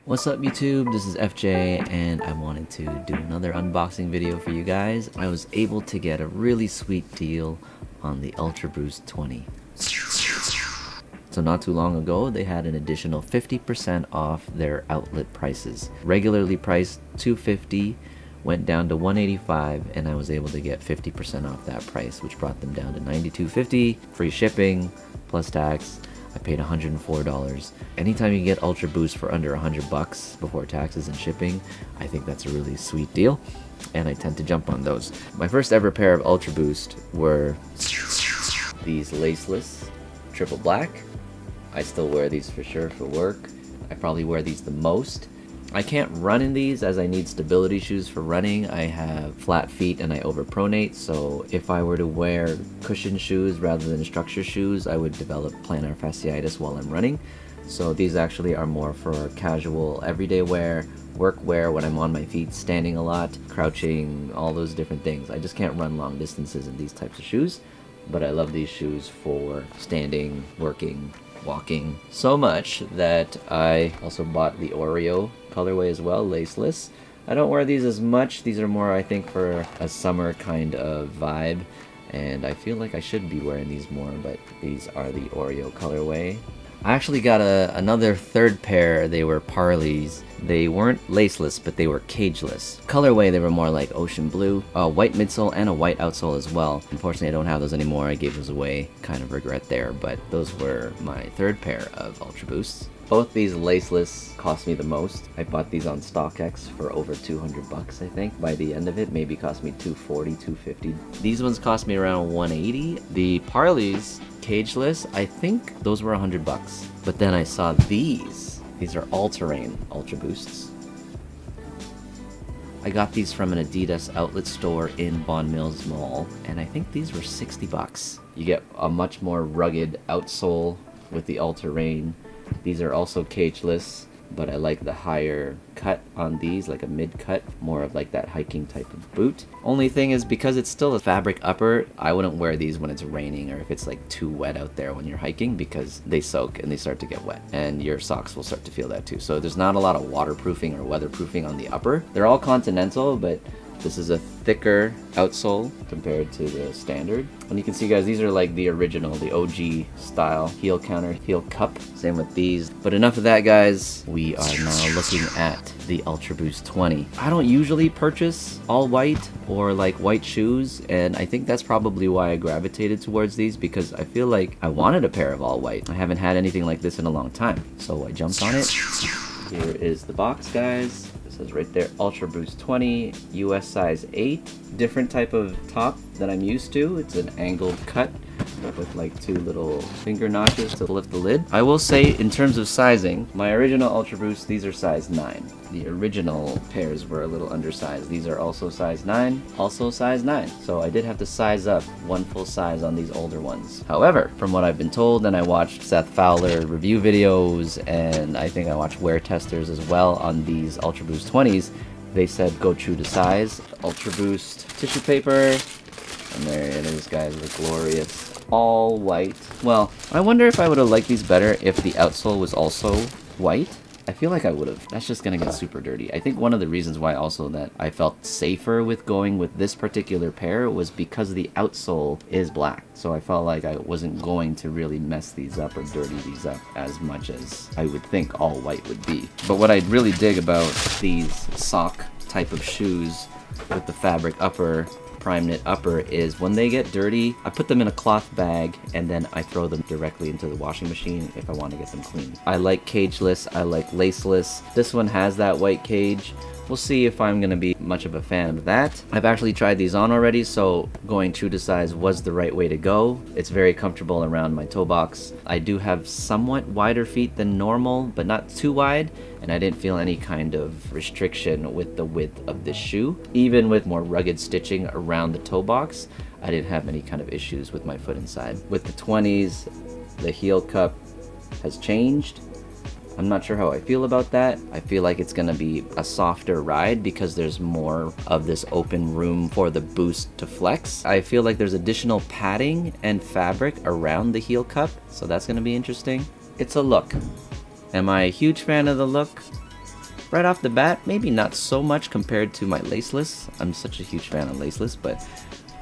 What's up YouTube, this is FJ and I wanted to do another unboxing video for you guys. I was able to get a really sweet deal on the Ultraboost 20. So not too long ago they had an additional 50% off their outlet prices. Regularly priced $250 went down to $185 and I was able to get 50% off that price, which brought them down to $92.50, free shipping plus tax. I paid $104. Anytime you get Ultraboost for under $100 before taxes and shipping, I think that's a really sweet deal, and I tend to jump on those. My first ever pair of Ultraboost were these laceless triple black. I still wear these for sure for work. I probably wear these the most. I can't run in these as I need stability shoes for running. I have flat feet and I overpronate, so if I were to wear cushion shoes rather than structure shoes, I would develop plantar fasciitis while I'm running. So these actually are more for casual everyday wear, work wear when I'm on my feet, standing a lot, crouching, all those different things. I just can't run long distances in these types of shoes, but I love these shoes for standing, working, walking, so much that I also bought the Oreo colorway as well, laceless. I don't wear these as much. These are more, I think, for a summer kind of vibe, and I feel like I should be wearing these more, but these are the Oreo colorway. I actually got another third pair. They were Parleys. They weren't laceless, but they were cageless. Colorway, they were more like ocean blue, a white midsole and a white outsole as well. Unfortunately, I don't have those anymore. I gave those away. Kind of regret there, but those were my third pair of Ultraboosts. Both these laceless cost me the most. I bought these on StockX for over 200 bucks, I think. By the end of it, maybe cost me 240, 250. These ones cost me around 180. The Parleys, cageless, I think those were 100 bucks. But then I saw these. These are all-terrain Ultraboosts. I got these from an Adidas outlet store in Vaughan Mills Mall, and I think these were 60 bucks. You get a much more rugged outsole with the all-terrain. These are also cageless, but I like the higher cut on these, like a mid-cut, more of like that hiking type of boot. Only thing is, because it's still a fabric upper, I wouldn't wear these when it's raining or if it's like too wet out there when you're hiking, because they soak and they start to get wet, and your socks will start to feel that too. So there's not a lot of waterproofing or weatherproofing on the upper. They're all Continental, but this is a thicker outsole compared to the standard. And you can see, guys, these are like the original, the OG style heel counter, heel cup. Same with these. But enough of that, guys. We are now looking at the Ultraboost 20. I don't usually purchase all white or like white shoes, and I think that's probably why I gravitated towards these, because I feel like I wanted a pair of all white. I haven't had anything like this in a long time, so I jumped on it. Here is the box, guys. It says right there, Ultraboost 20, US size 8. Different type of top than I'm used to. It's an angled cut with like two little finger notches to lift the lid. I will say, in terms of sizing, my original Ultraboost, these are size 9. The original pairs were a little undersized. These are also size 9, also size 9. So I did have to size up one full size on these older ones. However, from what I've been told, and I watched Seth Fowler review videos, and I think I watched wear testers as well on these Ultraboost 20s, they said go true to size. Ultraboost tissue paper, and there it is, guys, the glorious all white. Well, I wonder if I would have liked these better if the outsole was also white. I feel like I would have. That's just gonna get super dirty. I think one of the reasons why also that I felt safer with going with this particular pair was because the outsole is black. So I felt like I wasn't going to really mess these up or dirty these up as much as I would think all white would be. But what I really dig about these sock type of shoes with the fabric upper, prime knit upper, is when they get dirty, I put them in a cloth bag and then I throw them directly into the washing machine if I want to get them clean. I like cageless, I like laceless. This one has that white cage. We'll see if I'm gonna be much of a fan of that. I've actually tried these on already, so going true to size was the right way to go. It's very comfortable around my toe box. I do have somewhat wider feet than normal, but not too wide, and I didn't feel any kind of restriction with the width of this shoe. Even with more rugged stitching around the toe box, I didn't have any kind of issues with my foot inside. With the 20s, the heel cup has changed. I'm not sure how I feel about that. I feel like it's gonna be a softer ride because there's more of this open room for the boost to flex. I feel like there's additional padding and fabric around the heel cup, so that's gonna be interesting. It's a look. Am I a huge fan of the look? right off the bat, maybe not so much compared to my laceless. I'm such a huge fan of laceless, but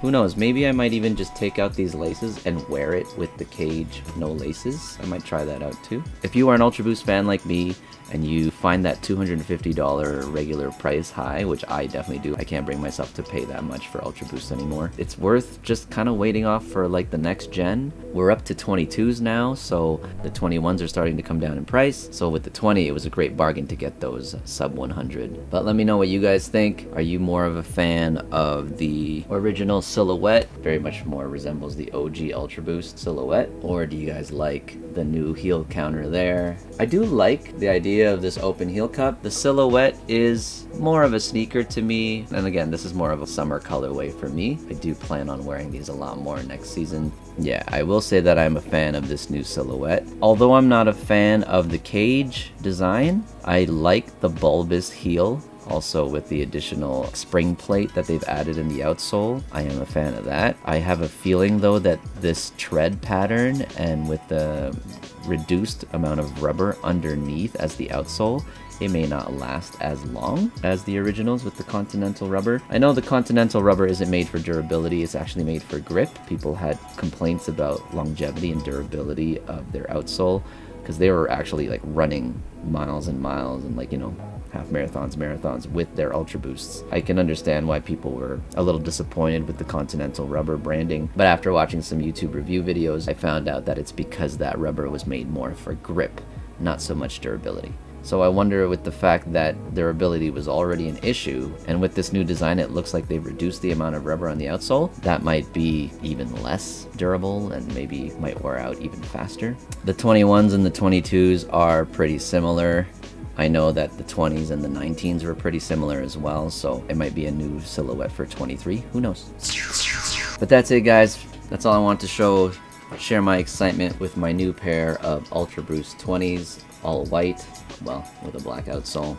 who knows, maybe I might even just take out these laces and wear it with the cage no laces. I might try that out too. If you are an Ultraboost fan like me and you find that $250 regular price high, which I definitely do, I can't bring myself to pay that much for Ultraboost anymore. It's worth just kind of waiting off for like the next gen. We're up to 22s now, so the 21s are starting to come down in price. So with the 20, it was a great bargain to get those sub 100. But let me know what you guys think. Are you more of a fan of the original silhouette? Very much more resembles the OG Ultraboost silhouette. Or do you guys like the new heel counter there? I do like the idea of this open heel cup. The silhouette is more of a sneaker to me, and again, this is more of a summer colorway for me. I do plan on wearing these a lot more next season. Yeah, I will say that I'm a fan of this new silhouette. Although I'm not a fan of the cage design, I like the bulbous heel. Also with the additional spring plate that they've added in the outsole, I am a fan of that. I have a feeling though that this tread pattern and with the reduced amount of rubber underneath as the outsole, it may not last as long as the originals with the Continental rubber. I know the Continental rubber isn't made for durability, it's actually made for grip. People had complaints about longevity and durability of their outsole because they were actually like running miles and miles and like, you know, half marathons with their Ultraboosts. I can understand why people were a little disappointed with the Continental rubber branding, but after watching some YouTube review videos, I found out that it's because that rubber was made more for grip, not so much durability. So I wonder, with the fact that durability was already an issue, and with this new design it looks like they've reduced the amount of rubber on the outsole, that might be even less durable and maybe might wear out even faster. The 21s and the 22s are pretty similar. I know that the 20s and the 19s were pretty similar as well, so it might be a new silhouette for 23, who knows. But that's it guys, that's all I want to share my excitement with my new pair of Ultraboost 20s, all white, well, with a black outsole.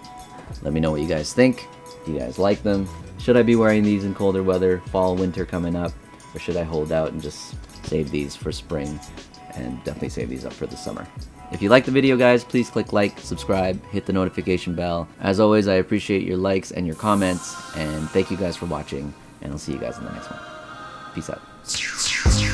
Let me know what you guys think. Do you guys like them? Should I be wearing these in colder weather, fall, winter coming up, or should I hold out and just save these for spring and definitely save these up for the summer? If you like the video guys, please click like, subscribe, hit the notification bell. As always, I appreciate your likes and your comments, and thank you guys for watching, and I'll see you guys in the next one. Peace out.